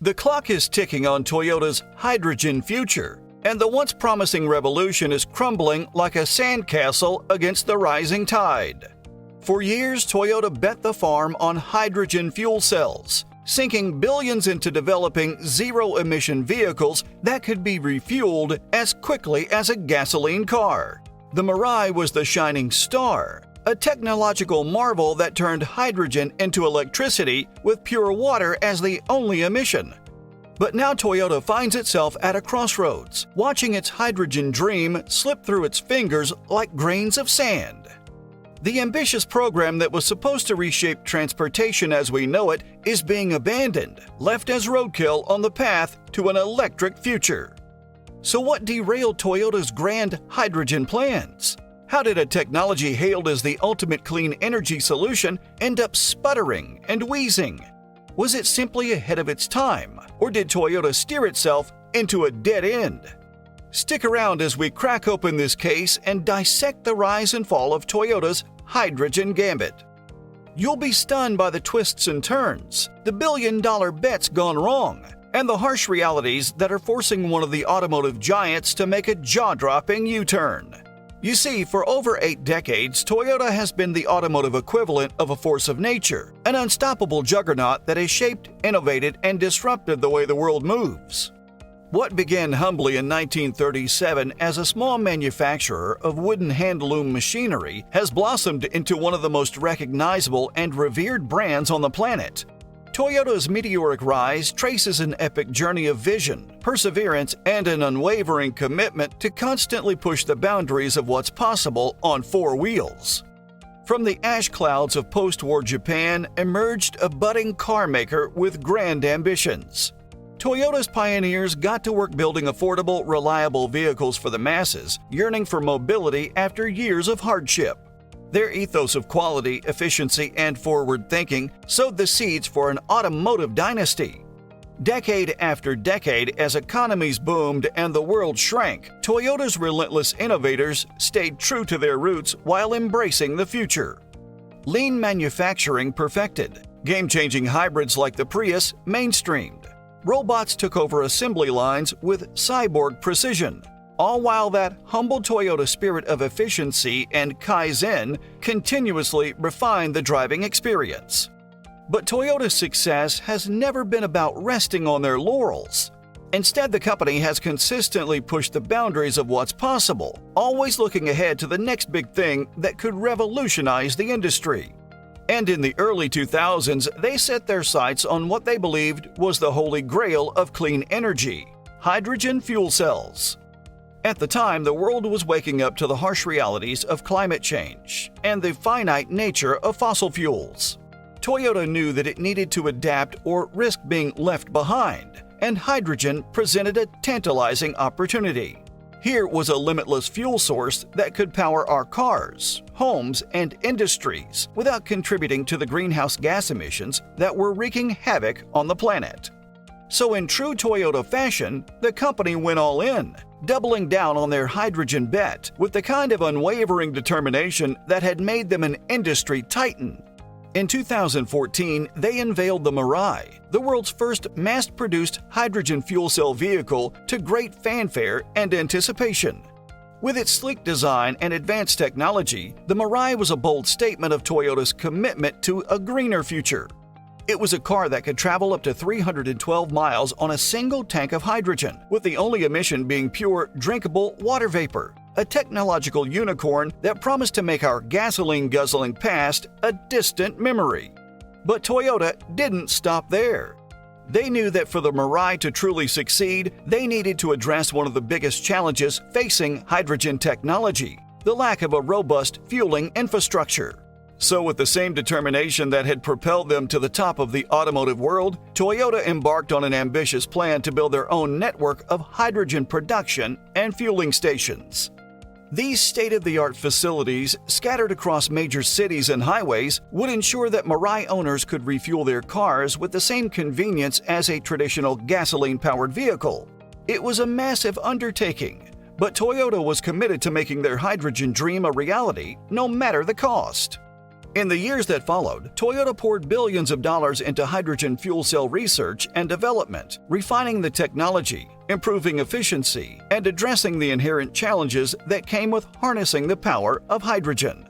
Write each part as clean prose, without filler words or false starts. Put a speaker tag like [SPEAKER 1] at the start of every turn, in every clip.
[SPEAKER 1] The clock is ticking on Toyota's hydrogen future, and the once promising revolution is crumbling like a sandcastle against the rising tide. For years, Toyota bet the farm on hydrogen fuel cells, sinking billions into developing zero-emission vehicles that could be refueled as quickly as a gasoline car. The Mirai was the shining star, a technological marvel that turned hydrogen into electricity with pure water as the only emission. But now Toyota finds itself at a crossroads, watching its hydrogen dream slip through its fingers like grains of sand. The ambitious program that was supposed to reshape transportation as we know it is being abandoned, left as roadkill on the path to an electric future. So what derailed Toyota's grand hydrogen plans? How did a technology hailed as the ultimate clean energy solution end up sputtering and wheezing? Was it simply ahead of its time, or did Toyota steer itself into a dead end? Stick around as we crack open this case and dissect the rise and fall of Toyota's hydrogen gambit. You'll be stunned by the twists and turns, the billion-dollar bets gone wrong, and the harsh realities that are forcing one of the automotive giants to make a jaw-dropping U-turn. You see, for over 8 decades, Toyota has been the automotive equivalent of a force of nature, an unstoppable juggernaut that has shaped, innovated, and disrupted the way the world moves. What began humbly in 1937 as a small manufacturer of wooden hand-loom machinery has blossomed into one of the most recognizable and revered brands on the planet. Toyota's meteoric rise traces an epic journey of vision, perseverance, and an unwavering commitment to constantly push the boundaries of what's possible on 4 wheels. From the ash clouds of post-war Japan emerged a budding car maker with grand ambitions. Toyota's pioneers got to work building affordable, reliable vehicles for the masses, yearning for mobility after years of hardship. Their ethos of quality, efficiency, and forward thinking sowed the seeds for an automotive dynasty. Decade after decade, as economies boomed and the world shrank, Toyota's relentless innovators stayed true to their roots while embracing the future. Lean manufacturing perfected, game-changing hybrids like the Prius mainstreamed. Robots took over assembly lines with cyborg precision, all while that humble Toyota spirit of efficiency and Kaizen continuously refined the driving experience. But Toyota's success has never been about resting on their laurels. Instead, the company has consistently pushed the boundaries of what's possible, always looking ahead to the next big thing that could revolutionize the industry. And in the early 2000s, they set their sights on what they believed was the holy grail of clean energy: hydrogen fuel cells. At the time, the world was waking up to the harsh realities of climate change and the finite nature of fossil fuels. Toyota knew that it needed to adapt or risk being left behind, and hydrogen presented a tantalizing opportunity. Here was a limitless fuel source that could power our cars, homes, and industries without contributing to the greenhouse gas emissions that were wreaking havoc on the planet. So in true Toyota fashion, the company went all in, doubling down on their hydrogen bet with the kind of unwavering determination that had made them an industry titan. In 2014, they unveiled the Mirai, the world's first mass-produced hydrogen fuel cell vehicle, to great fanfare and anticipation. With its sleek design and advanced technology, the Mirai was a bold statement of Toyota's commitment to a greener future. It was a car that could travel up to 312 miles on a single tank of hydrogen, with the only emission being pure, drinkable water vapor. A technological unicorn that promised to make our gasoline-guzzling past a distant memory. But Toyota didn't stop there. They knew that for the Mirai to truly succeed, they needed to address one of the biggest challenges facing hydrogen technology: the lack of a robust fueling infrastructure. So with the same determination that had propelled them to the top of the automotive world, Toyota embarked on an ambitious plan to build their own network of hydrogen production and fueling stations. These state-of-the-art facilities, scattered across major cities and highways, would ensure that Mirai owners could refuel their cars with the same convenience as a traditional gasoline-powered vehicle. It was a massive undertaking, but Toyota was committed to making their hydrogen dream a reality, no matter the cost. In the years that followed, Toyota poured billions of dollars into hydrogen fuel cell research and development, refining the technology, improving efficiency, and addressing the inherent challenges that came with harnessing the power of hydrogen.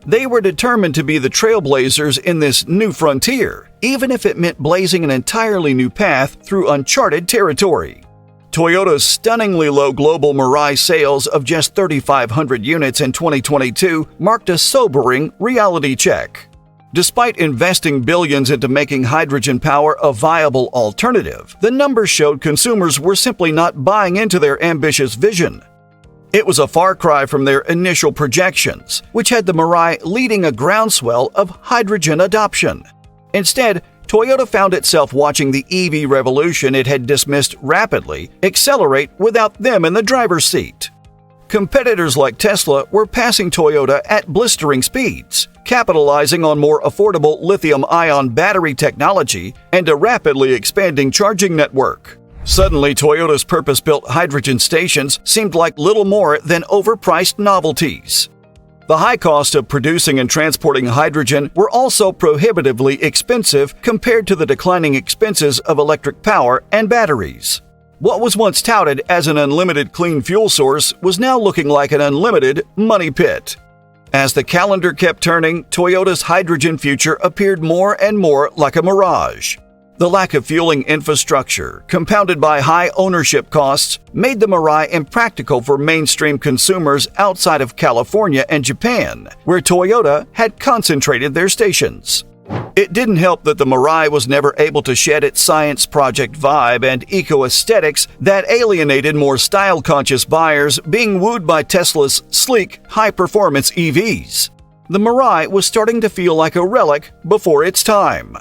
[SPEAKER 1] They were determined to be the trailblazers in this new frontier, even if it meant blazing an entirely new path through uncharted territory. Toyota's stunningly low global Mirai sales of just 3,500 units in 2022 marked a sobering reality check. Despite investing billions into making hydrogen power a viable alternative, the numbers showed consumers were simply not buying into their ambitious vision. It was a far cry from their initial projections, which had the Mirai leading a groundswell of hydrogen adoption. Instead, Toyota found itself watching the EV revolution it had dismissed rapidly accelerate without them in the driver's seat. Competitors like Tesla were passing Toyota at blistering speeds, capitalizing on more affordable lithium-ion battery technology and a rapidly expanding charging network. Suddenly, Toyota's purpose-built hydrogen stations seemed like little more than overpriced novelties. The high cost of producing and transporting hydrogen were also prohibitively expensive compared to the declining expenses of electric power and batteries. What was once touted as an unlimited clean fuel source was now looking like an unlimited money pit. As the calendar kept turning, Toyota's hydrogen future appeared more and more like a mirage. The lack of fueling infrastructure, compounded by high ownership costs, made the Mirai impractical for mainstream consumers outside of California and Japan, where Toyota had concentrated their stations. It didn't help that the Mirai was never able to shed its science project vibe and eco-aesthetics that alienated more style-conscious buyers being wooed by Tesla's sleek, high-performance EVs. The Mirai was starting to feel like a relic before its time.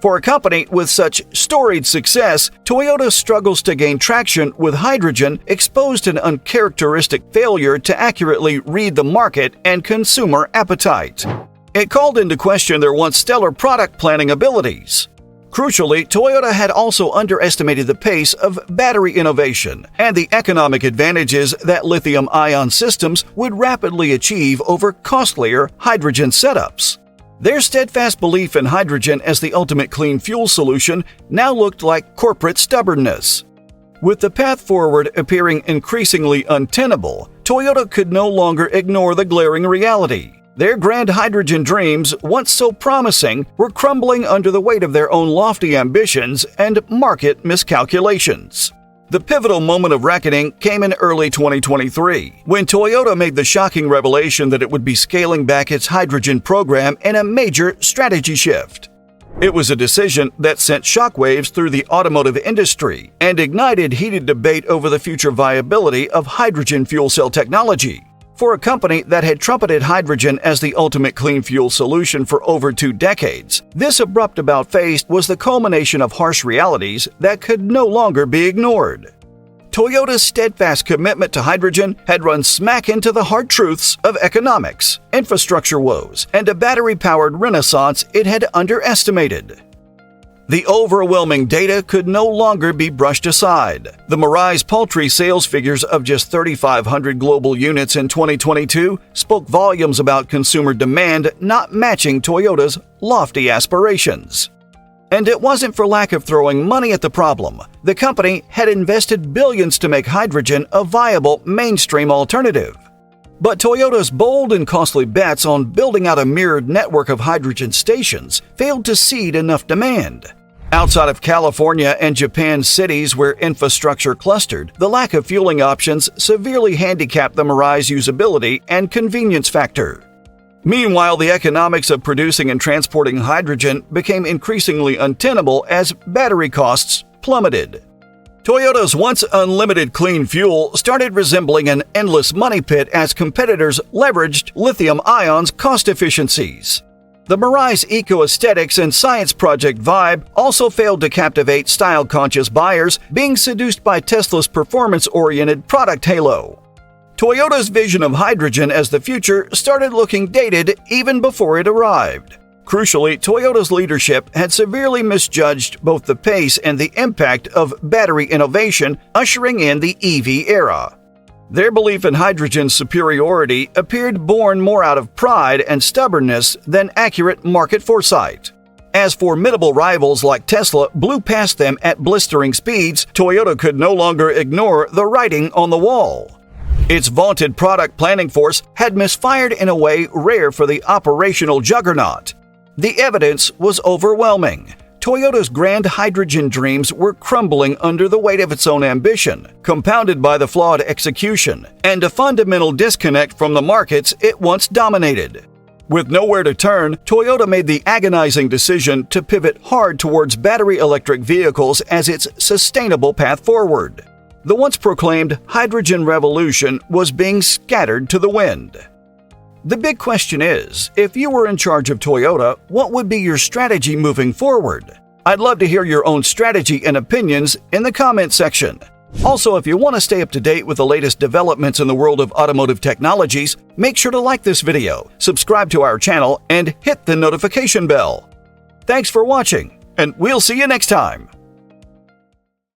[SPEAKER 1] For a company with such storied success, Toyota struggles to gain traction with hydrogen exposed an uncharacteristic failure to accurately read the market and consumer appetite. It called into question their once stellar product planning abilities. Crucially, Toyota had also underestimated the pace of battery innovation and the economic advantages that lithium-ion systems would rapidly achieve over costlier hydrogen setups. Their steadfast belief in hydrogen as the ultimate clean fuel solution now looked like corporate stubbornness. With the path forward appearing increasingly untenable, Toyota could no longer ignore the glaring reality. Their grand hydrogen dreams, once so promising, were crumbling under the weight of their own lofty ambitions and market miscalculations. The pivotal moment of reckoning came in early 2023, when Toyota made the shocking revelation that it would be scaling back its hydrogen program in a major strategy shift. It was a decision that sent shockwaves through the automotive industry and ignited heated debate over the future viability of hydrogen fuel cell technology. For a company that had trumpeted hydrogen as the ultimate clean fuel solution for over 2 decades, this abrupt about-face was the culmination of harsh realities that could no longer be ignored. Toyota's steadfast commitment to hydrogen had run smack into the hard truths of economics, infrastructure woes, and a battery-powered renaissance it had underestimated. The overwhelming data could no longer be brushed aside. The Mirai's paltry sales figures of just 3,500 global units in 2022 spoke volumes about consumer demand not matching Toyota's lofty aspirations. And it wasn't for lack of throwing money at the problem. The company had invested billions to make hydrogen a viable mainstream alternative. But Toyota's bold and costly bets on building out a mirrored network of hydrogen stations failed to seed enough demand. Outside of California and Japan's cities where infrastructure clustered, the lack of fueling options severely handicapped the Mirai's usability and convenience factor. Meanwhile, the economics of producing and transporting hydrogen became increasingly untenable as battery costs plummeted. Toyota's once unlimited clean fuel started resembling an endless money pit as competitors leveraged lithium-ion's cost efficiencies. The Mirai's eco-aesthetics and science project vibe also failed to captivate style-conscious buyers being seduced by Tesla's performance-oriented product halo. Toyota's vision of hydrogen as the future started looking dated even before it arrived. Crucially, Toyota's leadership had severely misjudged both the pace and the impact of battery innovation, ushering in the EV era. Their belief in hydrogen's superiority appeared born more out of pride and stubbornness than accurate market foresight. As formidable rivals like Tesla blew past them at blistering speeds, Toyota could no longer ignore the writing on the wall. Its vaunted product planning force had misfired in a way rare for the operational juggernaut. The evidence was overwhelming. Toyota's grand hydrogen dreams were crumbling under the weight of its own ambition, compounded by the flawed execution and a fundamental disconnect from the markets it once dominated. With nowhere to turn, Toyota made the agonizing decision to pivot hard towards battery electric vehicles as its sustainable path forward. The once proclaimed hydrogen revolution was being scattered to the wind. The big question is, if you were in charge of Toyota, what would be your strategy moving forward? I'd love to hear your own strategy and opinions in the comments section. Also, if you want to stay up to date with the latest developments in the world of automotive technologies, make sure to like this video, subscribe to our channel, and hit the notification bell. Thanks for watching, and we'll see you next time.